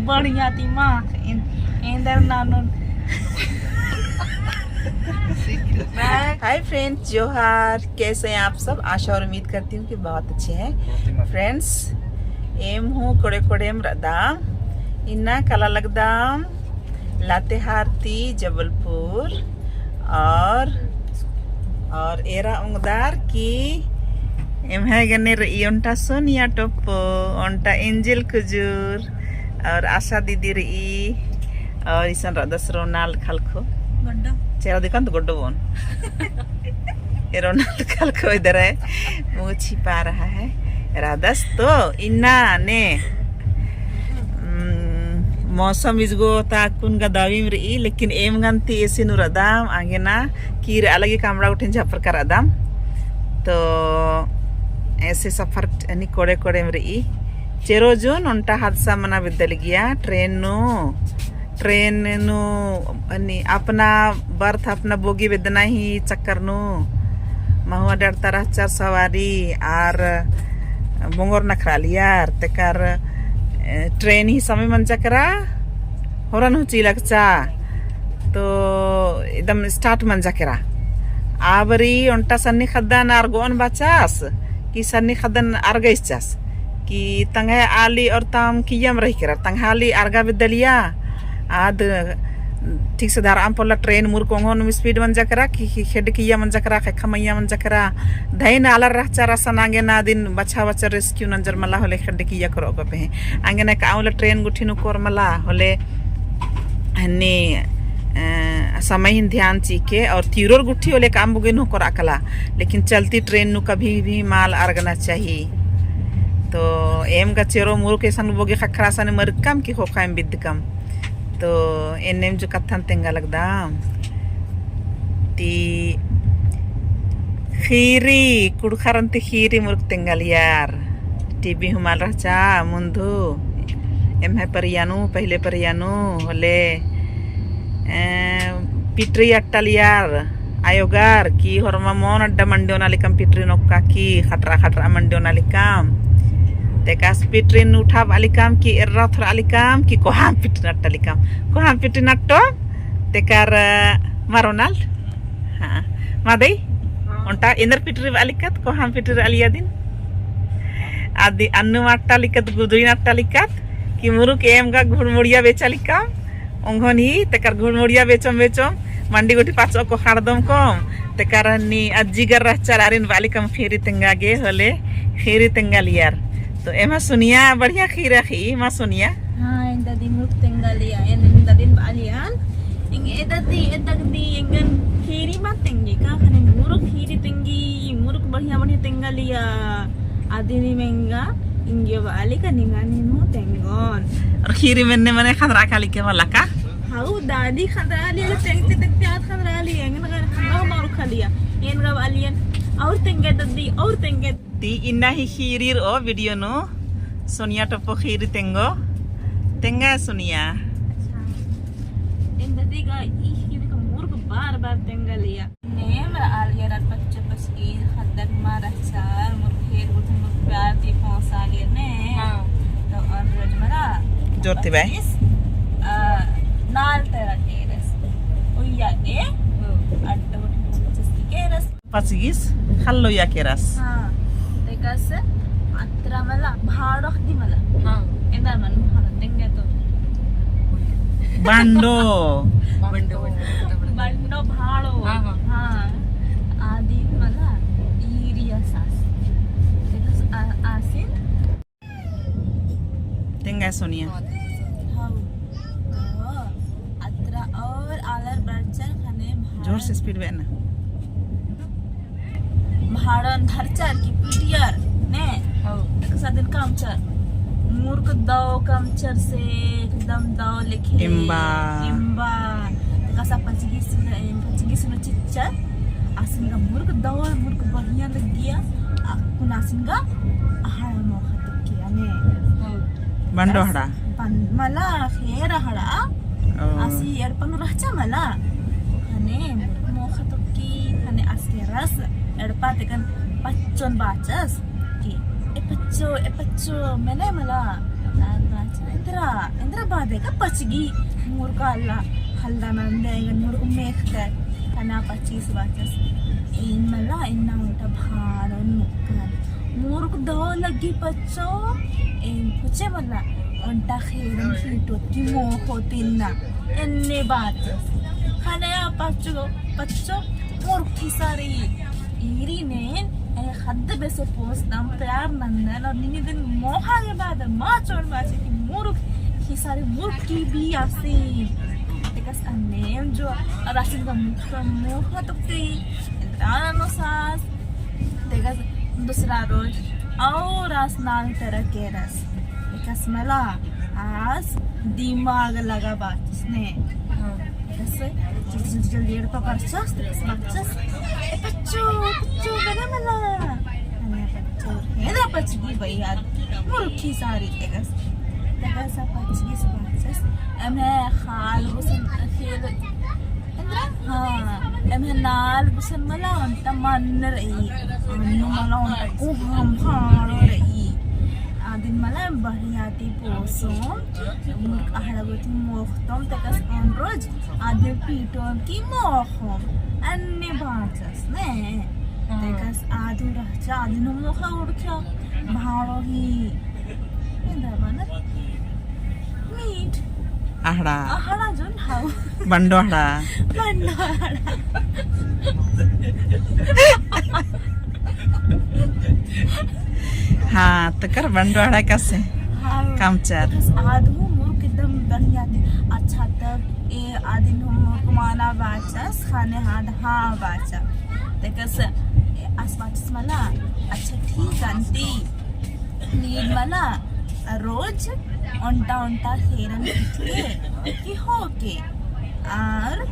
बढ़िया थी माँ इंदर नानू। हाय फ्रेंड्स, जोहार। कैसे हैं आप सब? आशा और उम्मीद करती हूँ कि बहुत अच्छे हैं। फ्रेंड्स, एम हूँ कोड़े कोड़ेम रदाम इन्ना कला लगदाम लातेहारती जबलपुर और एरा उंगदार की एम है गने रईंटा सोनिया टोप्पो ओंटा एंजल कुजूर और आशा दीदी रई और इसन रदस रोनाल्ड खलखो चेहरा दिखान तो गुड्डो बोन रोनाल्ड खलखो इधर है, मुँह छिपा रहा है। रादस तो इन्ना ने मौसम इसगो ताकुन का दावी में रही, लेकिन एम गंती ऐसे नु रदाम आगे ना कीर अलग ही कामड़ा उठें झापर कर रदाम तो ऐसे सफर अनि कोड़े कोड़े में रही चेरो जोन उनटा हादसा मना बिदल गया। ट्रेन नु अनि अपना बर्थ अपना बोगी बेदना ही चक्कर नु महुआ डरता रह चार सवारी आर बोंगोर नखरालियार तेकार ट्रेन ही समय मन चकरा होरन हो चिलकचा तो एकदम स्टार्ट मन चकरा आवरी उनटा सन्नी खद्दान आर गोन बचास कि सन्नी खद्दान आर गईचास कि तंगे आली और ताम कियम रही करा तंगाली आरगा बिदलिया आद ठीक से धार आम पोला ट्रेन मुर कोंगोन स्पीड मन जकरा कि खेड किया मन जकरा खमैया मन जकरा धैन आलर रहचा रसन आगे ना दिन बच्चा बच्चा रेस्क्यू नंजर मला होले खेड किया करो को पे आगे ना काउला ट्रेन गुठिनु कोर मला होले हन्नी समय ही ध्यान चीके और तीरोर गुठी होले काम बुगिन हो कर अकला, लेकिन चलती ट्रेन नु कभी भी माल आरगना चाहिए। तो एम का चेरो मुर के संग बोगे खखरा सने मर कम की खोखा एम बिद कम तो एनेम जो कथन तेंगा लगदा ती खीरी कुड़खरंती खीरी मुर्क तेंगल यार टीवी हुमाल रचा मुंधु एम है परियानु पहले परियानु होले पिटरी अट्टल यार आयोगार की हरमा मोन अड्डा मंडियो नालिकम पिटरी नोक्का की खटरा खटरा मंडियो नालिकम तेकास पिटरिन उठा वालिकाम की एर्राथर आलिकाम की कोहाम पिटनट आलिकाम कोहाम पिटनट्टो तेकार मारोनाल्ड हाँ मादई उनटा इंदर पिटरी वालिकत कोहाम पिटरी आलिया दिन आदि अन्नु माट्टा लिकत गुदुइन अट्टा लिकत कि मुरुक एम का घुड़मुड़िया बेचा लिकाम उंगोन ही तेकार घुड़मुड़िया बेचम मंडी गोटी पाचो को खाड़दम कम तेकार नी अज्जीगर रहचार आरिन वालिकाम खीरी तेंगा गे होले खीरी तेंगा लियार तो एमा सुनिया बढ़िया खीरा खी मा सुनिया हाँ इन दादी मुर्क तेंगालिया इन दादी बालियान इंगे दादी इंगन खीरी मा तेंगी का खने मुर्क खीरी तेंगी मुर्क बढ़िया बढ़िया तेंगालिया आदिनी महंगा इंगे वाली का निगानी नो तेंगोन और खीरी मैंने मने खतरा खाली के वाला का हाउ दादी खतरा लिया तेंगते तेंगते आत खतरा लिया इंगन खतरा मारू खालिया इनगा वालियन और तेंगे दादी और तेंगे ती इन्ना ही खीरीर ओ वीडियो नो सोनिया टप्पो खीरी तेंगा सुनिया इन दादी का खीरी का मुर्ग बार बार तेंगा लिया नेम आलिया रात बच्चे बस की खदक मारा चार मुर्ग खीर उठ मुर्ग प्यार ती पहुंचा लिया ने तो और रोज मरा जोरती बाई नाल तेरा केरस ओया ने अट्टा उठ केरस पचगीस खल्लो या केरस हाँ तेकास अत्रा मला भाड़ोख दी मला हाँ इंदा मन भाड़ा तेंगे तो बंडो भाड़ो हाँ आदि मला ईरिया सास तेकास आसिन तेंगा सोनिया हाँ तो अत्रा और आलर बर्चर खाने जोर से स्पीड में ना भाड़न धरचर की पीटियर ने एक दिन कामचर मूर्ख दाव कामचर से एकदम दाव लिखे इम्बा कसा पचगी सुन चिच्चर आसिन का मूर्ख दाव मूर्ख बढ़िया लग गया कुन आसिन का आहार मोह तक किया ने बंडो हड़ा मला खेर हड़ा आसी एडपन रहचा मला खाने मूर्ख मोह तक की खाने आसी रस एडपा तेकन पच्चन बाचस कि e paccio mene mala Indra badega pachgi murga alla halda nande gan murgu mekta kana pachis bachas in mala inna unta bharon mukkan murgu do lagi paccho in puche mala unta khairan fito ki mo hotinna enne bachas kana paccho murgi sari iri nen खद्द बेसे पोस्टम प्यार नंदन और निनी दिन मोहा के बाद माँ चोर बाचे की मुर्ग की सारे मुर्ग की भी आसी तेकस अनेम जो राशिद का मोहा तो की इंद्राना नो सास तेकस दूसरा रोज और आस नाल तरह के रस तेकस मला आज दिमाग लगा बात इसने तेकस जल्दी पर परचस तेकस बच्चस पच्चो बना मला अने पच्चो हेदा पचगी भैया मुर्खी सारी तेगस पचगी सबाचस एमे खाल गुसन खेल इंद्रा एमे नाल गुसन मला अंत मन रही अनु मला अंत को हम भाणो रही आदिन मला बढ़िया ती पोसो मुर्ख आहड़गोती मोखतम तेगस ऑन रोज आदिन पीटोम की मोखम अन्य बाचस ने तेकस आदु रहचा आदिनो मोखा उड़ख्या भाड़ो ही इंदा बना मीट आहड़ा जोन हाउ बंडो आहड़ा हाँ तो कर बंडो आहड़ा कैसे कामचर आदु मुर्ख एकदम बढ़िया थे अच्छा तक ए आदिन माना बाचस खाने हाँ बाचा तेकस आसपास मला अच्छा ठीक आंटी नीड मला रोज ओंटा हेरन के की होके और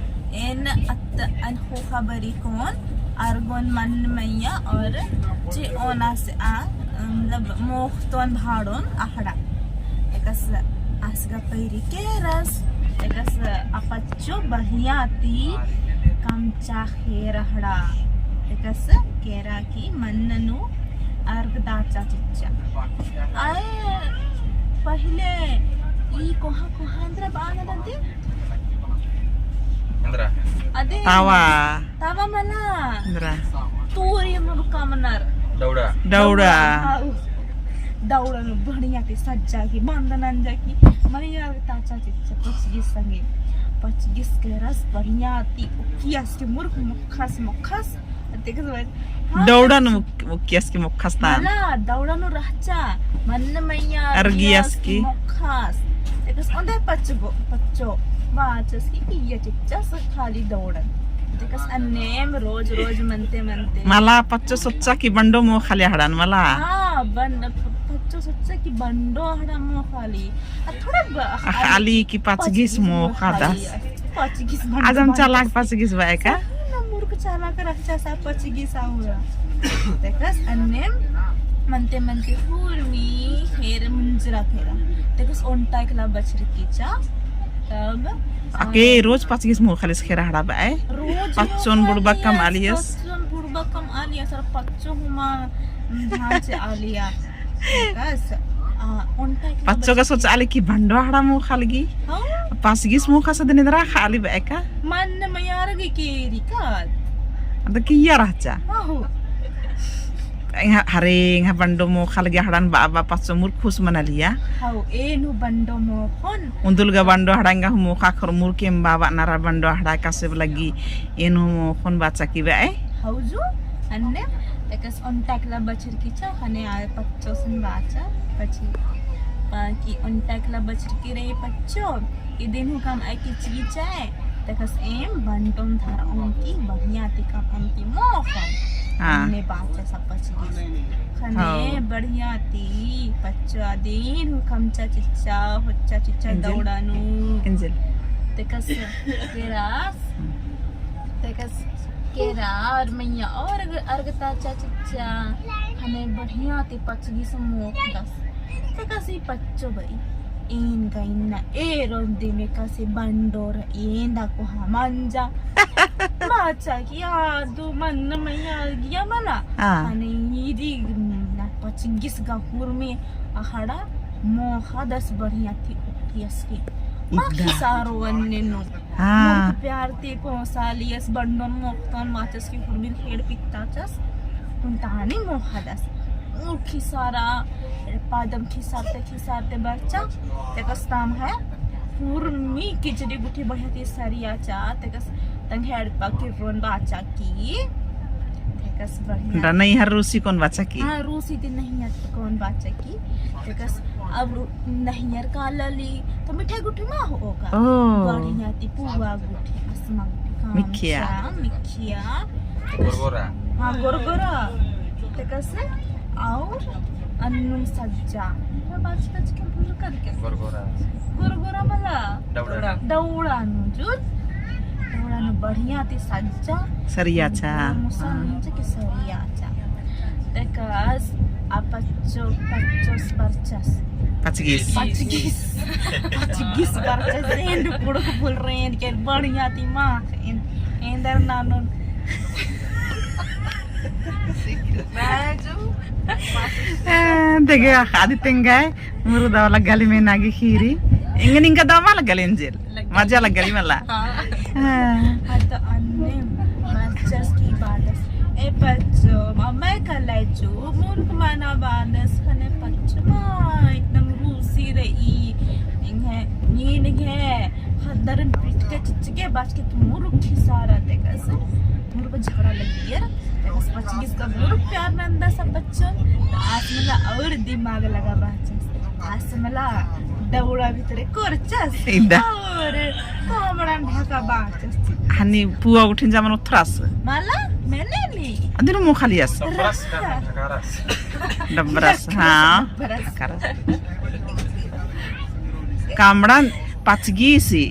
इन हो खबरी कौन अर्गोन मन मैया और जे ओना से मतलब मोखतोन भाड़ोन आहड़ा तेकस आसगा पैरी के रस तेकस अपच्चो बढ़िया ती कमचा खेरहड़ा तेकस केरा की मन्ननु अर्ग दाचा चिच्चा आए पहले ई कोहा अंद्रा बाना दंती अदे तावा मना तूरी मुरुका मनार दौड़ा दौड़न बढ़िया के सज्जा की बंदन की मरिया ताचा चिच्चा पचगिस के रस बढ़िया ती उकियास के मुर्ख मुखस देखस दौड़न मुकियास की मुखस ता मला दौड़न रहचा मन मैया अर्गियास की मुखस देखस ओंदे पच्चो बाचस की किया चिच्चा स खाली दौड़न देखस अनेम रोज मनते मला पच्चो सच्चा की बंडो मो खाली हड़न मला हां पच्चो सच्चा की बंडो हड़ा मो खाली थोड़ा खाली की पचगिस मो खादास पचगिस आज हम चालाक पचगिस बाय का मुर्ख चालाक रखचा सा पचगिस आउरा देखस अनेम मनते फूरमी खेर मुंजरा खेरा देखस ओंटा एकला बचरी कीचा तब अके रोज पचगिस मो खाली खेरा हड़ा बाय पच्चोन बुड़बा कम आलियस और पच्चो हुमा धांचे आलिया देखस पच्चो का सोच आले की भंडो हड़ा मो खालगी पचगिस मो खासा दिनदरा खाली बाय का मन मयार के केरी का अद किया रहचा हरे बंडो मो खालगी हड़न बाबा पच्चो मुर खुश मनालिया हाउ एनु बंडो मो खन उंदुलगा बंडो हड़ांगा मो खाखर मुर के बाबा नारा बंडो हड़ा कासे लगी एनु मो खन बाचा की बाय हाउजु अन्ने तेकस ओंटाकला बचर कीचा हने आ पच्चो सन बाचा पची बाकी ओंटाकला बचर की रे पच्चो ई दिन हुकम आई की चीचाए तेकस एम बंटोम धर ओंकी बढ़िया तिका ओंकी मो खन ने बाचा सब पची खने बढ़िया ती पच्चो दिन हुकम चा चिच्चा दौड़ानु इंजल तेकस केरा और मैया और अर्गता चिच्चा हमें बढ़िया ती पचगी समोख दस तेकसी पच्चो भाई इन गइना ए रोंदे में कसे बंडोर इन दा को हमंजा माचा की आदु मन मैया गिया मला हने यदी ना pachigis gahur me ahada mohadas बढ़िया थी उठियस की माखी सारो अन्नेनो मुख प्यार ते कोसालियस बंडन मोक्तन माचस की हुरमिल हेड पिक्ताचस कुंतानी मोहादस उठी सारा पादम खिसारते बच्चा तेकस नाम है हुरमी किचड़ी गुठी बढ़िया थी सरियाचा तेकस तंग हेड पाकी रोन बाचा की तेकस बढ़िया नहीं हर रूसी कौन बच्चा की हाँ रूसी थी नहीं है कौन बाचा की तेकस अब नहीं यार काला ली तो मिठाई गुठी मा होगा बढ़िया थी पुआ गुठी असमा मिखिया गोरगोरा हाँ गोरगोरा तेकस और अन्नू सज्जा बाच के भूल करके गोरगोरा मला दौड़ा नुजुत दौड़ा नु बढ़िया थी सज्जा सरियाचा मुसलमान के सरियाचा तेकस pachos barchas pachigis barchas end puro full rain ke बढ़िया थी मां एंदर नानो देखिए आदित्य गए मुर्दा वाला गली में नागी खीरी इंग दमा लगा लेंजल मजा लगा ली मला तो अन्ने मचस की बादस ए पच्चो मम्मा कलाइचो मुर्ग माना बादस खने पच्चो मा एकदम रूसी रही इंगे नीनगे हदरन पिट के चिचके बाज के मुर्ग खिसारा देखस मुर्ग झगड़ा लगी यार देखस पच्चीस का मुर्ग प्यार नंदा सब बच्चों आसमला और दिमाग लगा बाचस आसमला दौड़ा भीतर कोरचस और कामड़ा ढाका बाचस हनी पुआ उठिन जामन उथरास माला मैंने ली अदिनो मु खाली आस डबरस हां करस कामड़ा पचगीसी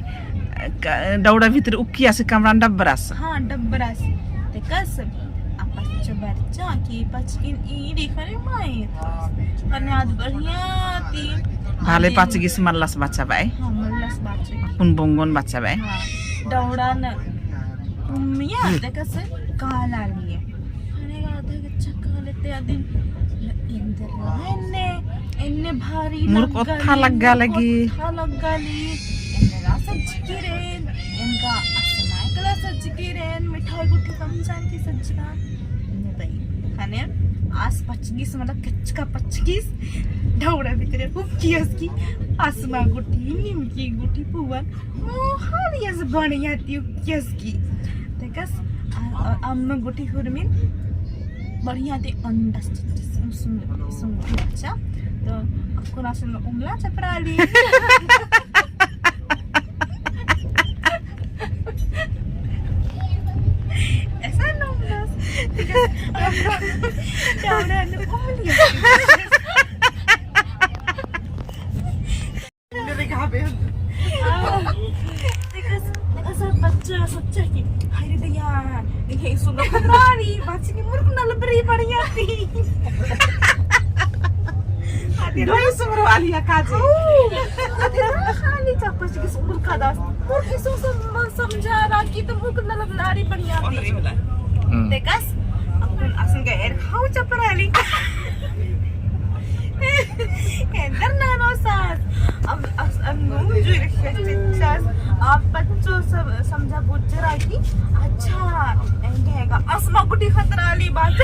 दौड़ा भीतर उक्की आसे कामड़ा डबरस हां डबरस ते कस अपच बच्चा की पचकिन ईडी खरे माई अनाद बढ़िया ती भाले पचगीस मल्लस बच्चा बाई हां मल्लस बच्चा पुन बोंगन बच्चा बाई हां दौड़ा न उम्मिया ते कस काला लिए अरे आधे चक्का लेते आदिन इंदर इन्ने भारी मुर्ग ओथा लग्गा लगी इनका सज्जिकिरेन इनका असमाय कला सज्जिकिरेन मिठाई गुठी कमजान की सज्जिका ने भाई खाने आस पचगीस मतलब कच्चा पचगीस ढौड़ा भीतर उपकियस की आसमा गुठी निमकी गुठी पुवन मोहालियस बढ़िया थी उपकियस की देखस अम्मा गुठी हुरमिन बढ़िया थी अंडस सुन अच्छा तो आपको नासन में उंगला चपराली ऐसा नंबर्स दौड़ा ने उंगलियां मेरे कहां पे देखस बच्चा सच्चा की हाय रे दया देखे सुनो खतरानी बाची की मुर्ग नल बड़ी बढ़िया थी Doi sumber walia kaji. Ada खाली चापच की सुर का दास और किसो समझा रहा कि तुम मुर्ग नल लड़ी बढ़िया थी देखस अपन असन गएर खाऊ चपराली एंदर नानो सास अब नून जो रिक्वेस्ट आप बच्चों सब समझा बुझरा की अच्छा एंगेगा असमा गुटी खतराली बात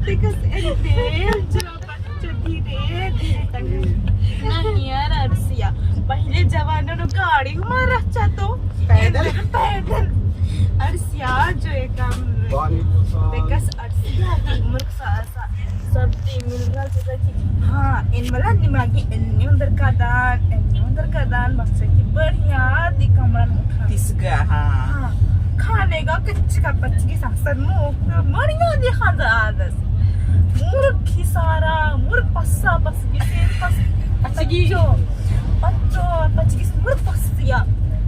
because नहीं यार अर्सिया पहले जवानों ने गाड़ी मार रहा तो पैदल अर्सिया जो एक काम because अर्सिया की मुर्ग सासा सब ती मिल रहा था कि हाँ इन मला निमागी इन्हीं उधर का दान बच्चे की बढ़िया दी कमरा उठा Tisga ha. खाने का कच्चा पच्ची की सासन मुँह बढ़िया दी खादा आदस मुर्ग खिसारा मुर्ग पस्सा पस किसे पस पच्ची जो पच्चो पच्ची किस मुर्ग पस्सिया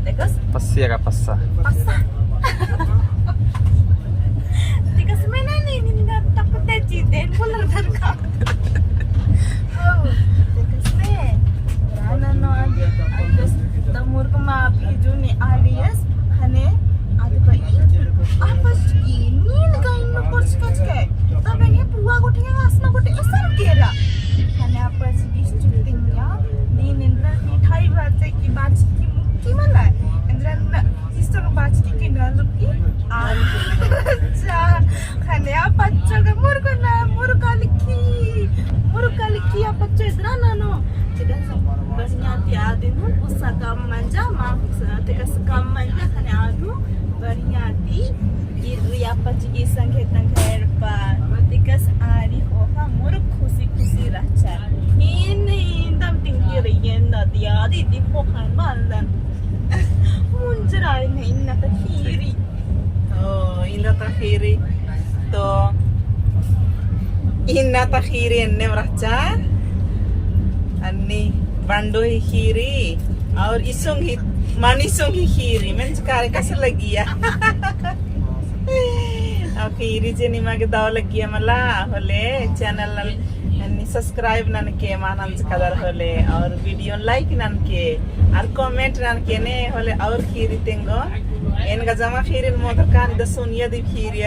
देखस Pasti ka passa. पस्सा देखस मैंने नहीं निंदा तपते जीते बोलर धर का Kasi, ano, antes, tamur ko mapiju ni alias, hane, adi ba apas gini nagain no porchkach ke. Tabe ni puwa gotinga asna gote asar kera. Hane apas gistutingya, din indra mithai bache ki mukki mana. Indra isto ko bache ki naluki. Acha, hane apas jaga murkaliki apacho idra nano. Tidak बढ़िया दी हूँ उसका काम मंजा माँ तेरा काम मंजा खाने आदू बढ़िया दी ये पची संगे तंगेर पर तिकस आरी होगा मोर खुशी खुशी रचा इन दम टिंगी रही न दिया दी पोखन मालन मुंजरा नहीं न तखीरी इन तखीरी तो इन तखीरी अन्ने रचा अन्नी बंडोई खीरी और इसुंगी मानिसुंगी खीरी मैं चिकारे कैसे लगी है अब खीरी जे निमा के दाव लगी है मला होले चैनल नल सब्सक्राइब नन के मानन कदर होले और वीडियो लाइक नन के और कमेंट नन के ने होले और खीरी तेंगो इनका जमा खीरी मोदर कान दसुनिया दी खीरी